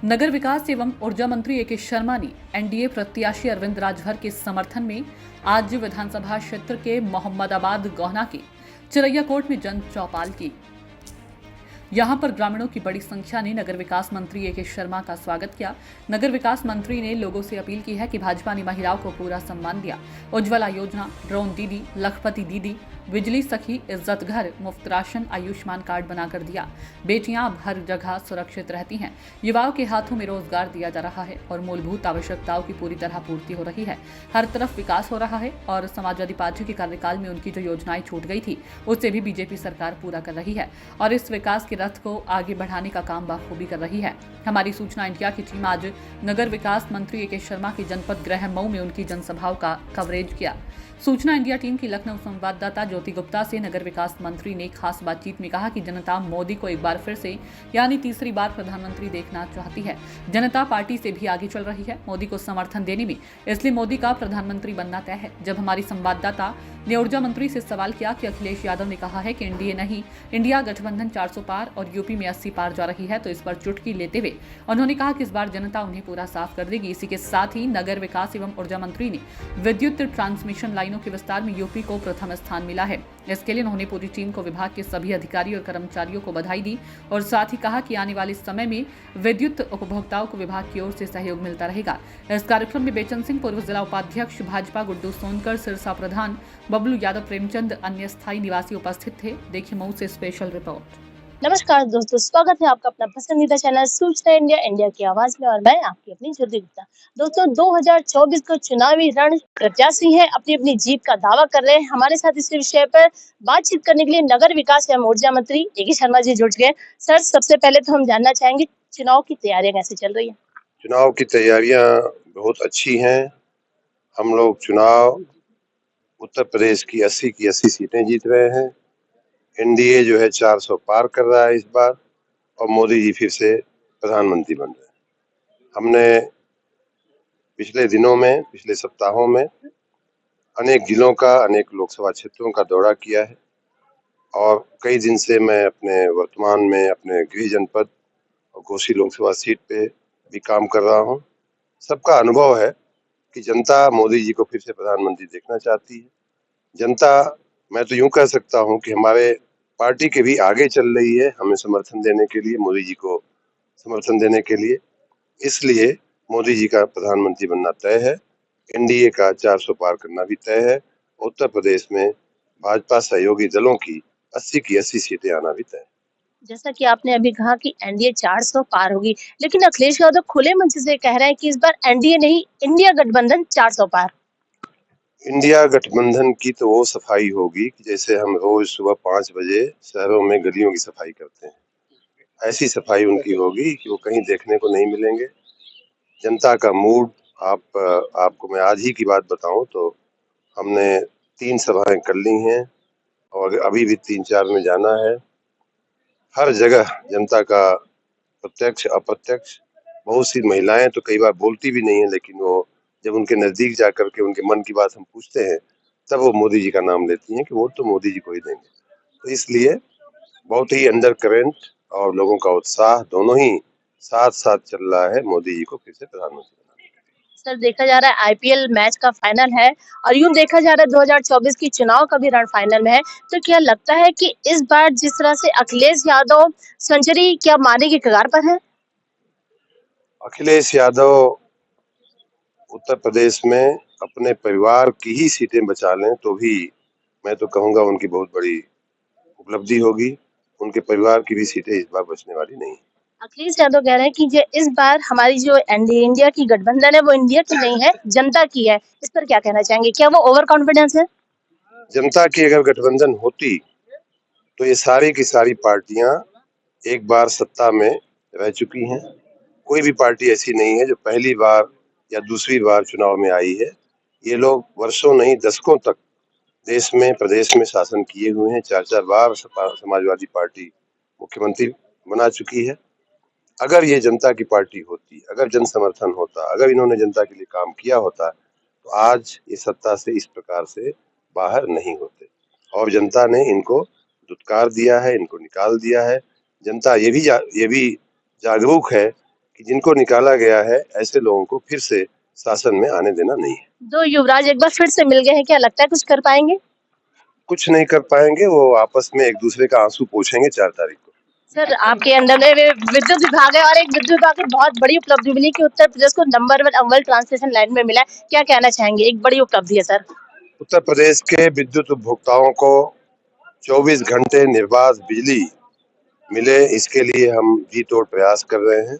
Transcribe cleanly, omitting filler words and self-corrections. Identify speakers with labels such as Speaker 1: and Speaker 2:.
Speaker 1: नगर विकास एवं ऊर्जा मंत्री ए के शर्मा ने एनडीए प्रत्याशी अरविंद राजभर के समर्थन में आज विधानसभा क्षेत्र के मोहम्मदाबाद गोहना के चिरैयाकोट में जन चौपाल की। यहां पर ग्रामीणों की बड़ी संख्या ने नगर विकास मंत्री ए के शर्मा का स्वागत किया। नगर विकास मंत्री ने लोगों से अपील की है कि भाजपा ने महिलाओं को पूरा सम्मान दिया। उज्ज्वला योजना, ड्रोन दीदी, लखपति दीदी, बिजली सखी, इज्जत घर, मुफ्त राशन, आयुष्मान कार्ड बनाकर दिया। बेटियां अब हर जगह सुरक्षित रहती हैं। युवाओं के हाथों में रोजगार दिया जा रहा है और मूलभूत आवश्यकताओं की पूरी तरह पूर्ति हो रही है। हर तरफ विकास हो रहा है और समाजवादी पार्टी के कार्यकाल में उनकी जो योजनाएं छूट गई थी उससे भी बीजेपी सरकार पूरा कर रही है और इस विकास के रथ को आगे बढ़ाने का काम बखूबी कर रही है। हमारी सूचना इंडिया की टीम आज नगर विकास मंत्री ए के शर्मा की जनपद गृह मऊ में उनकी जनसभाओं का कवरेज किया। सूचना इंडिया टीम की लखनऊ संवाददाता ज्योति गुप्ता से नगर विकास मंत्री ने खास बातचीत में कहा कि जनता मोदी को एक बार फिर से यानी तीसरी बार प्रधानमंत्री देखना चाहती है। जनता पार्टी से भी आगे चल रही है मोदी को समर्थन देने में, इसलिए मोदी का प्रधानमंत्री बनना तय है। जब हमारी संवाददाता ने ऊर्जा मंत्री से सवाल किया कि अखिलेश यादव ने कहा है कि एनडीए नहीं इंडिया गठबंधन 400 पार और यूपी में 80 पार जा रही है, तो इस पर चुटकी लेते हुए उन्होंने कहा कि इस बार जनता उन्हें पूरा साफ कर देगी। इसी के साथ ही नगर विकास एवं ऊर्जा मंत्री ने विद्युत ट्रांसमिशन लाइनों के विस्तार में यूपी को प्रथम स्थान मिला है। इसके लिए उन्होंने पूरी टीम को, विभाग के सभी अधिकारी और कर्मचारियों को बधाई दी और साथ ही कहा कि आने वाले समय में विद्युत उपभोक्ताओं को विभाग की ओर से सहयोग मिलता रहेगा। इस कार्यक्रम में बेचन सिंह पूर्व जिला उपाध्यक्ष भाजपा, गुड्डू सोनकर सिरसा प्रधान, बबलू यादव, प्रेमचंद अन्य स्थायी निवासी उपस्थित थे। देखिए मऊ से स्पेशल रिपोर्ट।
Speaker 2: नमस्कार दोस्तों, स्वागत है आपका अपना पसंदीदा चैनल सूचना इंडिया, इंडिया की आवाज में और मैं आपकी अपनी ज्योति गुप्ता। दोस्तों 2024 को चुनावी रण प्रत्याशी हैं अपनी अपनी जीत का दावा कर रहे हैं। हमारे साथ इस विषय पर बातचीत करने के लिए नगर विकास एवं ऊर्जा मंत्री ए के शर्मा जी जुड़ गए। सर, सबसे पहले तो हम जानना चाहेंगे चुनाव की तैयारियां कैसे चल रही है?
Speaker 3: चुनाव की तैयारियां बहुत अच्छी हैं। हम लोग चुनाव उत्तर प्रदेश की 80 की 80 सीटें जीत रहे हैं। एनडीए जो है 400 पार कर रहा है इस बार और मोदी जी फिर से प्रधानमंत्री बन रहे हैं। हमने पिछले दिनों में, पिछले सप्ताहों में अनेक जिलों का, अनेक लोकसभा क्षेत्रों का दौरा किया है और कई दिन से मैं अपने वर्तमान में अपने गृह जनपद और घोसी लोकसभा सीट पे भी काम कर रहा हूँ। सबका अनुभव है कि जनता मोदी जी को फिर से प्रधानमंत्री देखना चाहती है। जनता, मैं तो यूं कह सकता हूं कि हमारे पार्टी के भी आगे चल रही है हमें समर्थन देने के लिए, मोदी जी को समर्थन देने के लिए। इसलिए मोदी जी का प्रधानमंत्री बनना तय है। एनडीए का 400 पार करना भी तय है। उत्तर प्रदेश में भाजपा सहयोगी दलों की 80 की 80 सीटें आना भी तय है।
Speaker 2: जैसा कि आपने अभी कहा कि एनडीए 400 पार होगी, लेकिन अखिलेश यादव खुले मंच से कह रहे हैं कि इस बार एनडीए नहीं इंडिया गठबंधन 400 पार।
Speaker 3: इंडिया गठबंधन की तो वो सफाई होगी कि जैसे हम रोज सुबह 5 बजे शहरों में गलियों की सफाई करते हैं, ऐसी सफाई उनकी होगी कि वो कहीं देखने को नहीं मिलेंगे। जनता का मूड, आपको मैं आज ही की बात बताऊं तो हमने 3 सभाएं कर ली हैं और अभी भी 3-4 में जाना है। हर जगह जनता का प्रत्यक्ष अप्रत्यक्ष, बहुत सी महिलाएं तो कई बार बोलती भी नहीं है, लेकिन वो जब उनके नजदीक जाकर के उनके मन की बात हम पूछते हैं तब वो मोदी जी का नाम लेती हैं कि वोट तो मोदी जी को ही देंगे। तो इसलिए बहुत ही अंडर करेंट और लोगों का उत्साह दोनों ही साथ साथ चल रहा है मोदी जी को फिर से प्रधानमंत्री बनाने के
Speaker 2: सर, देखा जा रहा है आईपीएल मैच का फाइनल है और यूं देखा जा रहा है 2024 की चुनाव का भी रण फाइनल में है, तो क्या लगता है कि इस बार जिस तरह से अखिलेश यादव सेंचुरी क्या मारने की कगार पर है?
Speaker 3: अखिलेश यादव उत्तर प्रदेश में अपने परिवार की ही सीटें बचा लें तो भी मैं तो कहूंगा उनकी बहुत बड़ी उपलब्धि होगी। उनके परिवार की भी सीटें इस बार बचने वाली नहीं।
Speaker 2: अखिलेश यादव कह रहे हैं कि ये इस बार हमारी जो एनडीए इंडिया की गठबंधन है वो इंडिया की नहीं है, जनता की है। इस पर क्या कहना चाहेंगे? क्या वो ओवर कॉन्फिडेंस है?
Speaker 3: जनता की अगर गठबंधन होती तो ये सारी की सारी पार्टियां एक बार सत्ता में रह चुकी हैं। कोई भी पार्टी ऐसी नहीं है जो पहली बार या दूसरी बार चुनाव में आई है। ये लोग वर्षों नहीं दशकों तक देश में, प्रदेश में शासन किए हुए हैं। 4-4 बार समाजवादी पार्टी मुख्यमंत्री बना चुकी है। अगर ये जनता की पार्टी होती, अगर जन समर्थन होता, अगर इन्होंने जनता के लिए काम किया होता तो आज ये सत्ता से इस प्रकार से बाहर नहीं होते। और जनता ने इनको दुत्कार दिया है, इनको निकाल दिया है। जनता ये भी जागरूक है कि जिनको निकाला गया है ऐसे लोगों को फिर से शासन में आने देना नहीं है।
Speaker 2: दो युवराज एक बार फिर से मिल गए हैं, क्या लगता है कुछ कर पाएंगे?
Speaker 3: कुछ नहीं कर पाएंगे, वो आपस में एक दूसरे का आंसू पोंछेंगे 4 तारीख को।
Speaker 2: सर आपके अंडर में विद्युत विभाग है और एक विद्युत विभाग की बहुत बड़ी उपलब्धि मिली कि उत्तर प्रदेश को नंबर 1 अव्वल ट्रांसमिशन लाइन में मिला है। क्या कहना चाहेंगे? एक बड़ी उपलब्धि है सर।
Speaker 3: उत्तर प्रदेश के विद्युत उपभोक्ताओं को 24 घंटे निर्बाध बिजली मिले, इसके लिए हम जी तोड़ प्रयास कर रहे हैं।